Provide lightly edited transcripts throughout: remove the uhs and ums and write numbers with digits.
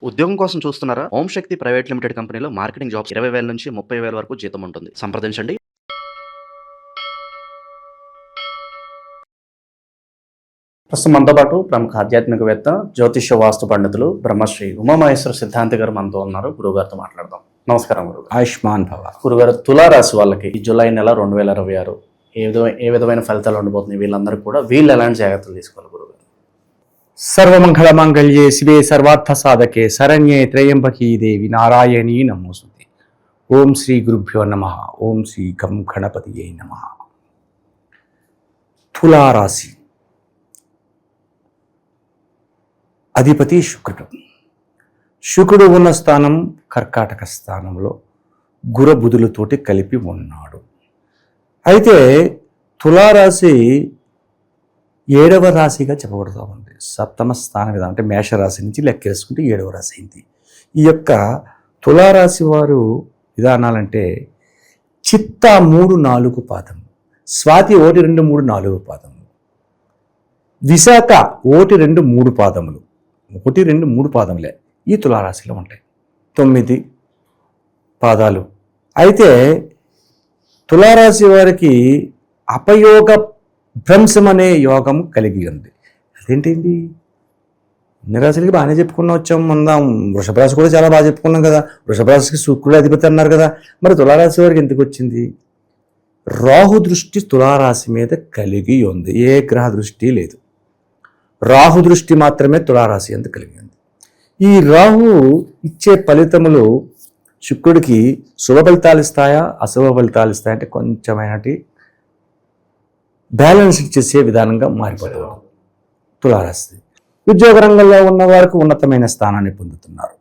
ఉద్యోగం కోసం చూస్తున్నారా? ఓం శక్తి ప్రైవేట్ లిమిటెడ్ కంపెనీలో మార్కెటింగ్ జాబ్స్ 20,000 నుంచి 30,000 వరకు జీతం ఉంటుంది. సంప్రదించండి. ప్రస్తుతం మనతో పాటు ప్రముఖ ఆధ్యాత్మికవేత్త, జ్యోతిష్య వాస్తు పండితులు బ్రహ్మశ్రీ ఉమామహేశ్వర సిద్ధాంతి గారు మనతో ఉన్నారు. గురుగారితో మాట్లాడదాం. నమస్కారం గురుగారు. ఆయుష్మాన్ భవ. గురుగారు, తులారాశి వాళ్ళకి ఈ జూలై నెల 2026 ఏ విధమైన ఫలితాలు ఉండబోతున్నాయి? వీళ్ళందరూ కూడా వీళ్ళు ఎలాంటి జాగ్రత్తలు తీసుకోవాలి గురుగారు? సర్వమంగళ మాంగళ్యే శివే సర్వార్థ సాధకే శరణ్యే త్రయంబకీ దేవి నారాయణీ నమోస్తుతే. ఓం శ్రీ గురుభ్యో నమః. ఓం శ్రీ గం గణపతియే నమః. తులారాశి అధిపతి శుక్రుడు. శుక్రుడు ఉన్న స్థానం కర్కాటక స్థానంలో గురబుధులతోటి కలిపి ఉన్నాడు. అయితే తులారాశి 7వ రాశిగా చెప్పబడుతూ ఉంది. సప్తమ స్థానం విధానం అంటే మేషరాశి నుంచి లెక్కేసుకుంటే 7వ రాశి అయింది. ఈ యొక్క తులారాశి వారు విధానాలంటే చిత్త 3, 4 పాదం, స్వాతి 1, 2, 3, 4 పాదములు, విశాఖ 1, 2, 3 పాదములు, 1, 2, 3 పాదములే ఈ తులారాశిలో ఉంటాయి. 9 పాదాలు. అయితే తులారాశి వారికి అపయోగ భ్రంశం అనే యోగం కలిగి ఉంది. అదేంటండి? అన్ని రాశులకి బాగానే చెప్పుకున్నా వచ్చాం. మనం వృషభ రాశి కూడా చాలా బాగా చెప్పుకున్నాం కదా. వృషభ రాశికి శుక్రుడు అధిపతి అన్నారు కదా. మరి తులారాశి వారికి ఎందుకు వచ్చింది? రాహు దృష్టి తులారాశి మీద కలిగి ఉంది. ఏ గ్రహ దృష్టి లేదు. రాహు దృష్టి మాత్రమే తులారాశి అంత కలిగి ఉంది. ఈ రాహు ఇచ్చే ఫలితములు శుక్రుడికి శుభ ఫలితాలు ఇస్తాయా, అశుభ ఫలితాలు ఇస్తాయా అంటే కొంచెమైనటి బ్యాలెన్స్ చేసే విధానంగా మారిపోతుంది తులారాశి. ఉద్యోగ రంగంలో ఉన్న వారికి ఉన్నతమైన స్థానాన్ని పొందుతున్నారు.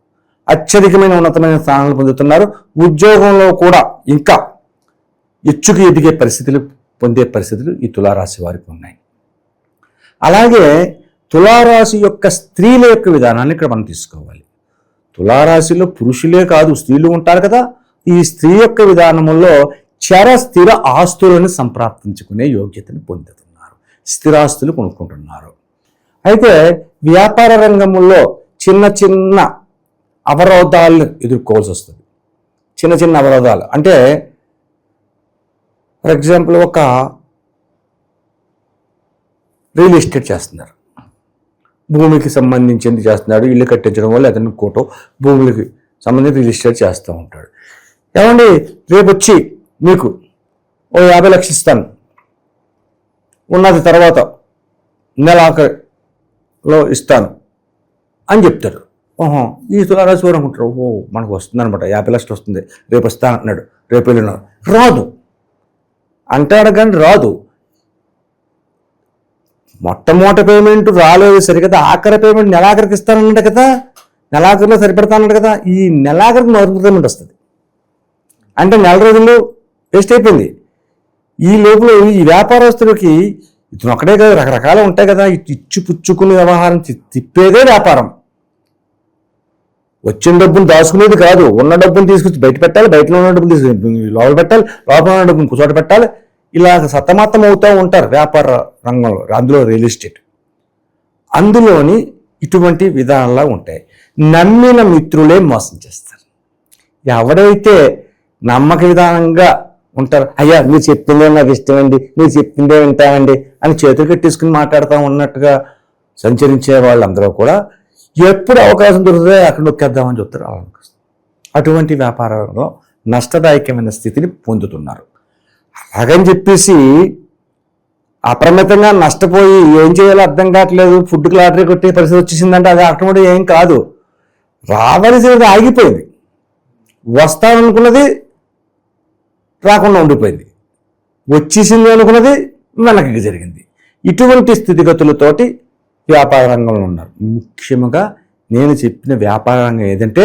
అత్యధికమైన ఉన్నతమైన స్థానాన్ని పొందుతున్నారు. ఉద్యోగంలో కూడా ఇంకా ఎచ్చుకు ఎదిగే పరిస్థితులు పొందే పరిస్థితులు ఈ తులారాశి వారికి ఉన్నాయి. అలాగే తులారాశి యొక్క స్త్రీల యొక్క విధానాన్ని ఇక్కడ మనం తీసుకోవాలి. తులారాశిలో పురుషులే కాదు స్త్రీలు ఉంటారు కదా. ఈ స్త్రీ యొక్క విధానంలో స్థిర ఆస్తులను సంప్రాప్తించుకునే యోగ్యతను పొందుతున్నారు. స్థిరాస్తులు కొనుక్కుంటున్నారు. అయితే వ్యాపార రంగంలో చిన్న చిన్న అవరోధాలను ఎదుర్కోవాల్సి వస్తుంది. చిన్న చిన్న అవరోధాలు అంటే ఫర్ ఎగ్జాంపుల్ ఒక రియల్ ఎస్టేట్ చేస్తున్నారు. భూమికి సంబంధించింది చేస్తున్నాడు. ఇల్లు కట్టించడం వల్ల అతను కోటో భూములకి సంబంధించి రియల్ ఎస్టేట్ చేస్తూ ఉంటాడు. ఏమండి, రేపు వచ్చి మీకు ఓ 50 లక్షలు ఇస్తాను, ఉన్నది తర్వాత నెలాఖరులో ఇస్తాను అని చెప్తాడు. ఓహో, ఈ తులారాశి వారు అనుకుంటారు, ఓహో మనకు వస్తుంది అనమాట, 50 లక్షలు వస్తుంది, రేపు వస్తాను అంటున్నాడు. రేపు వెళ్ళినాడు, రాదు అంటాడు కానీ రాదు. మొట్టమొదటి పేమెంట్ రాలేదు సరికదా, ఆఖరి పేమెంట్ నెలాఖరికి ఇస్తానన్నాడు కదా, నెలాఖరిలో సరిపెడతానన్నాడు కదా. ఈ నెలాఖరికి మొదటి పేమెంట్ వస్తుంది అంటే నెల రోజుల్లో వేస్ట్ అయిపోయింది. ఈ లోపల ఈ వ్యాపారస్తులకి ఇతను ఒక్కడే కదా, రకరకాలు ఉంటాయి కదా. ఇచ్చి పుచ్చుకునే వ్యవహారం తిప్పేదే వ్యాపారం. వచ్చిన డబ్బును దాచుకునేది కాదు. ఉన్న డబ్బును తీసుకొచ్చి బయట పెట్టాలి, బయటలో ఉన్న డబ్బులు తీసుకొచ్చి లోపల పెట్టాలి, లోపల ఉన్న డబ్బును కూర్చోట పెట్టాలి. ఇలా సతమతం అవుతూ ఉంటారు వ్యాపార రంగంలో. అందులో రియల్ ఎస్టేట్ అందులోని ఇటువంటి విధానాలు ఉంటాయి. నమ్మిన మిత్రులే మోసం చేస్తారు. ఎవరైతే నమ్మక విధానంగా ఉంటారు, అయ్యా మీరు చెప్పిందే నాకు ఇష్టమండి, మీరు చెప్పిందే వింటామండి అని చేతులు కట్టేసుకుని మాట్లాడుతూ ఉన్నట్టుగా సంచరించే వాళ్ళందరూ కూడా ఎప్పుడు అవకాశం దొరుకుతుందో అక్కడ నొక్కేద్దామని చెప్తారు. అటువంటి వ్యాపారంలో నష్టదాయకమైన స్థితిని పొందుతున్నారు. అలాగని చెప్పేసి అప్రమితంగా నష్టపోయి ఏం చేయాలో అర్థం కావట్లేదు, ఫుడ్కి లాటరీ కొట్టే పరిస్థితి వచ్చేసిందంటే అది ఆటోమేటిక్ ఏం కాదు. రావాల్సినది ఆగిపోయింది, వస్తాననుకున్నది రాకుండా ఉండిపోయింది, వచ్చేసింది అనుకున్నది వెనక్కి జరిగింది. ఇటువంటి స్థితిగతులతోటి వ్యాపార రంగంలో ఉన్నారు. ముఖ్యంగా నేను చెప్పిన వ్యాపార రంగం ఏదంటే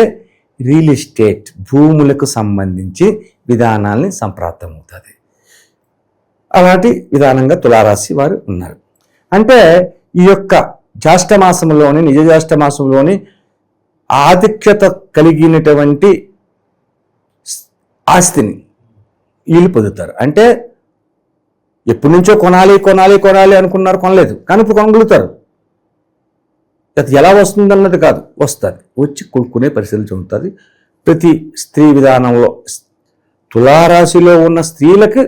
రియల్ ఎస్టేట్, భూములకు సంబంధించి విధానాల్ని సంప్రాప్తమవుతుంది. అలాంటి విధానంగా తులారాశి వారు ఉన్నారు. అంటే ఈ యొక్క జ్యేష్ఠమాసంలోని నిజ జ్యేష్ఠమాసంలోని ఆధిక్యత కలిగినటువంటి ఆస్తిని వీళ్ళు పొందుతారు. అంటే ఎప్పటి నుంచో కొనాలి కొనాలి కొనాలి అనుకున్నారు, కొనలేదు, కానీ ఇప్పుడు కొనగలుగుతారు. అది ఎలా వస్తుందన్నది కాదు, వస్తుంది, వచ్చి కొనుక్కునే పరిస్థితులు ఉంటుంది. ప్రతి స్త్రీ విధానంలో తులారాశిలో ఉన్న స్త్రీలకు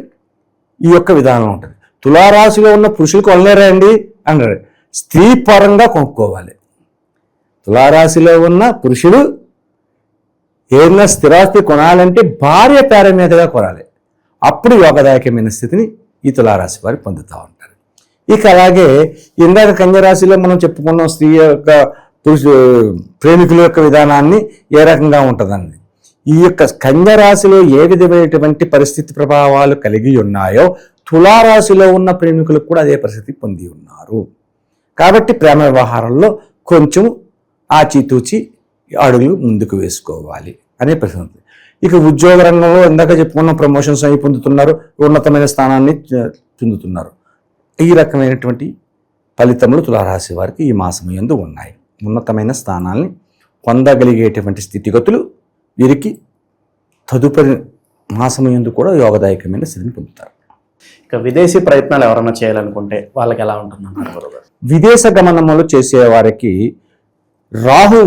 ఈ యొక్క విధానం ఉంటుంది. తులారాశిలో ఉన్న పురుషులు కొనలేరా అండి అన్నారు. స్త్రీ పరంగా కొనుక్కోవాలి. తులారాశిలో ఉన్న పురుషుడు ఏదైనా స్థిరాస్తి కొనాలంటే భార్య పేర మీదుగా కొనాలి. అప్పుడు యోగదాయకమైన స్థితిని ఈ తులారాశి వారు పొందుతూ ఉంటారు. ఇక అలాగే ఇందాక కన్యరాశిలో మనం చెప్పుకున్న స్త్రీ యొక్క ప్రేమికుల యొక్క విధానాన్ని ఏ రకంగా ఉంటుందండి. ఈ యొక్క కన్యరాశిలో ఏ విధమైనటువంటి పరిస్థితి ప్రభావాలు కలిగి ఉన్నాయో తులారాశిలో ఉన్న ప్రేమికులకు కూడా అదే పరిస్థితి పొంది ఉన్నారు. కాబట్టి ప్రేమ వ్యవహారంలో కొంచెం ఆచితూచి అడుగులు ముందుకు వేసుకోవాలి అనే పరిస్థితి. ఇక ఉద్యోగ రంగంలో ఇందాక చెప్పుకున్న ప్రమోషన్స్ అవి పొందుతున్నారు, ఉన్నతమైన స్థానాన్ని పొందుతున్నారు. ఈ రకమైనటువంటి ఫలితములు తులారాశి వారికి ఈ మాసం యందు ఉన్నాయి. ఉన్నతమైన స్థానాల్ని పొందగలిగేటువంటి స్థితిగతులు వీరికి తదుపరి మాసం యందు కూడా యోగదాయకమైన స్థితిని పొందుతారు. ఇక విదేశీ ప్రయత్నాలు ఎవరైనా చేయాలనుకుంటే వాళ్ళకి ఎలా ఉంటుందన్నారు గురుగారు? విదేశ గమనములు చేసేవారికి రాహు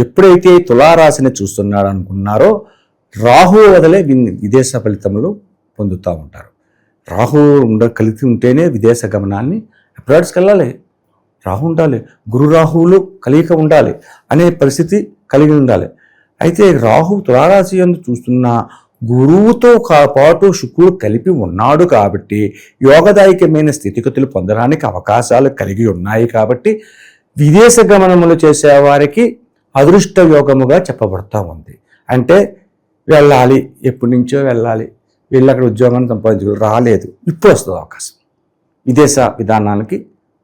ఎప్పుడైతే తులారాశిని చూస్తున్నాడు అనుకున్నారో రాహు వదలే విదేశ ఫలితములు పొందుతూ ఉంటారు. రాహు కలిసి ఉంటేనే విదేశ గమనాన్ని అబ్రాడ్స్కి వెళ్ళాలి, రాహు ఉండాలి, గురు రాహువులు కలియక ఉండాలి అనే పరిస్థితి కలిగి ఉండాలి. అయితే రాహు తులారాశి యందు చూస్తున్న గురువుతో పాటు శుక్రుడు కలిపి ఉన్నాడు కాబట్టి యోగదాయకమైన స్థితిగతులు పొందడానికి అవకాశాలు కలిగి ఉన్నాయి. కాబట్టి విదేశ గమనములు చేసేవారికి అదృష్ట యోగముగా చెప్పబడుతూ ఉంది. అంటే వెళ్ళాలి, ఎప్పటి నుంచో వెళ్ళాలి, వీళ్ళు అక్కడ ఉద్యోగాన్ని సంపాదించుకో రాలేదు, ఇప్పుడు వస్తుంది అవకాశం, విదేశ విధానానికి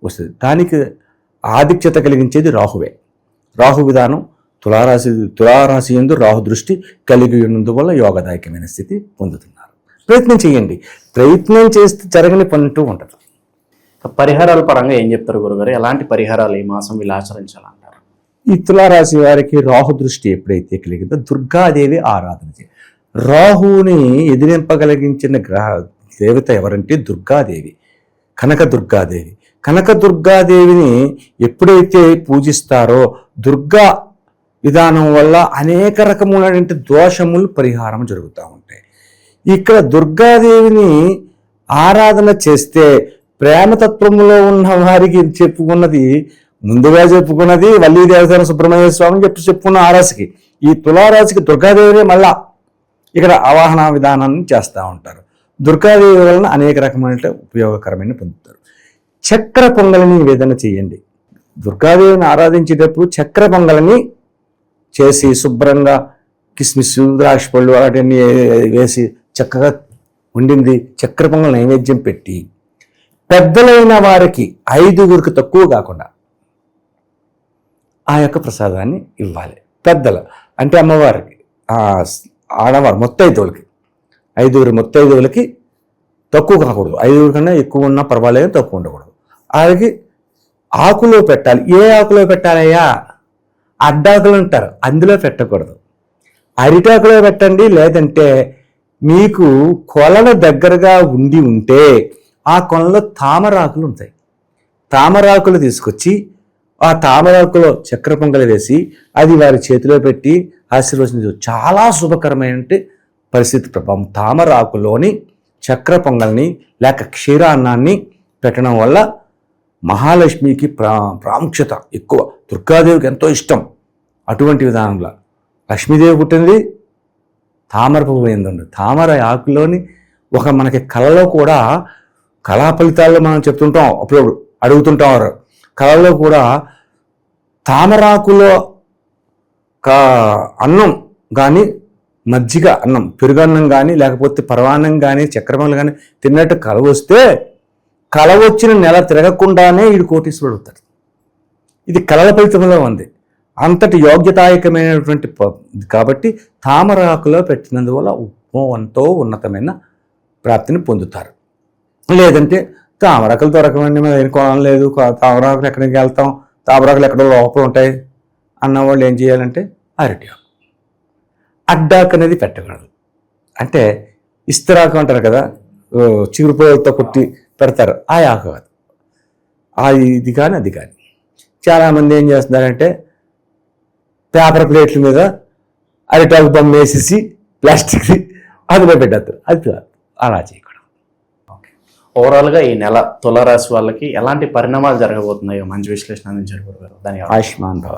వస్తుంది. దానికి ఆధిక్యత కలిగించేది రాహువే. రాహు విధానం తులారాశి యందు రాహు దృష్టి కలిగి ఉన్నందువల్ల యోగదాయకమైన స్థితి పొందుతున్నారు. ప్రయత్నం చేయండి, ప్రయత్నం చేస్తే జరగని పనిటూ ఉంటుంది. పరిహారాల పరంగా ఏం చెప్తారు గురుగారు? ఎలాంటి పరిహారాలు ఈ మాసం వీళ్ళు ఆచరించాలంటారు? ఈ తులారాశి వారికి రాహు దృష్టి ఎప్పుడైతే కలిగిందో దుర్గాదేవి ఆరాధన చేయాలి. రాహుని ఎదిరింపగలిగించిన దేవత ఎవరంటే దుర్గాదేవి, కనకదుర్గాదేవి. కనకదుర్గాదేవిని ఎప్పుడైతే పూజిస్తారో దుర్గా విధానం వల్ల అనేక రకములైన దోషములు పరిహారం జరుగుతూ ఉంటాయి. ఇక్కడ దుర్గాదేవిని ఆరాధన చేస్తే ప్రేమతత్వంలో ఉన్న వారికి చెప్పుకున్నది ముందుగా చెప్పుకున్నది వల్లీ దేవసేన సుబ్రహ్మణ్య స్వామిని చెప్పుకున్న ఆరాశికి, ఈ తులారాశికి దుర్గాదేవినే మళ్ళా ఇక్కడ ఆవాహన విధానాన్ని చేస్తూ ఉంటారు. దుర్గాదేవి వలన అనేక రకమైన ఉపయోగకరమైన పొందుతారు. చక్ర పొంగలిని నివేదన చేయండి. దుర్గాదేవిని ఆరాధించేటప్పుడు చక్ర పొంగలిని చేసి శుభ్రంగా కిస్మిస్ ద్రాక్ష పళ్ళు వాటిని వేసి చక్కగా వండింది చక్ర పొంగల్ నైవేద్యం పెట్టి పెద్దలైన వారికి 5గురికి తక్కువ కాకుండా ఆ యొక్క ప్రసాదాన్ని ఇవ్వాలి. పెద్దలు అంటే అమ్మవారికి, ఆడవారు మొత్తైదువులకి, 5గురు మొత్తైదువులకి తక్కువ కాకూడదు, 5గురి కన్నా ఎక్కువ ఉన్నా పర్వాలేదు, తక్కువ ఉండకూడదు. వాళ్ళకి ఆకులో పెట్టాలి. ఏ ఆకులో పెట్టాలయ్యా? అడ్డాకులు అంటారు, అందులో పెట్టకూడదు. అరిటాకులో పెట్టండి. లేదంటే మీకు కొలను దగ్గరగా ఉంటే ఆ కొలలో తామరాకులు ఉంటాయి, తామరాకులు తీసుకొచ్చి ఆ తామరాకులో చక్కెర పొంగలి వేసి అది వారి చేతిలో పెట్టి ఆశీర్వదించు. చాలా శుభకరమైన పరిస్థితి ప్రభావం. తామరాకులోని చక్కెర పొంగల్ని లేక క్షీరాన్నాన్ని పెట్టడం వల్ల మహాలక్ష్మికి ప్రాముఖ్యత ఎక్కువ, దుర్గాదేవికి ఎంతో ఇష్టం. అటువంటి విధానంలో లక్ష్మీదేవి పుట్టింది తామర పువ్వు ఏందండి, తామర ఆకులోని ఒక మనకి కళలో కూడా కళా ఫలితాల్లో మనం చెప్తుంటాం, అప్పుడు అడుగుతుంటాం, కళలో కూడా తామరాకులో అన్నం కానీ మజ్జిగ అన్నం పెరుగన్నం కానీ లేకపోతే పరవాన్నం కానీ చక్రమలు కానీ తిన్నట్టు కళ వస్తే కళ వచ్చిన నెల తిరగకుండానే వీడు కోటీశ్వరుడు అవుతాడు. ఇది కళల ఫలితంలో ఉంది, అంతటి యోగ్యతాయకమైనటువంటి కాబట్టి తామరాకులో పెట్టినందువల్ల ఎంతో ఉన్నతమైన ప్రాప్తిని పొందుతారు. లేదంటే తామరాకులు దొరకమండి, మేము ఏం కొనం లేదు, తామరాకులు ఎక్కడికి వెళ్తాం, తామరాకులు ఎక్కడో లోపల ఉంటాయి అన్నవాళ్ళు ఏం చేయాలంటే అరటి ఆకు, అడ్డాకు అనేది పెట్టకూడదు. అంటే ఇస్తరాకు అంటారు కదా, చిగురుపోలతో కొట్టి పెడతారు, ఆ ఆకు కాదు, ఇది కానీ అది కానీ చాలామంది ఏం చేస్తున్నారంటే పేపర్ ప్లేట్ల మీద అరిటాకు బొమ్మ వేసేసి ప్లాస్టిక్ది అందులో పెట్టేస్తారు. అది కాదు, అలా చేయకూడదు. ఓవరాల్గా ఈ నెల తులారాశి వాళ్ళకి ఎలాంటి పరిణామాలు జరగబోతున్నాయో మంచి విశ్లేషణ అందించారు గురుగారు. ధన్యవాదాలు. ఆయుష్మాన్ భవ.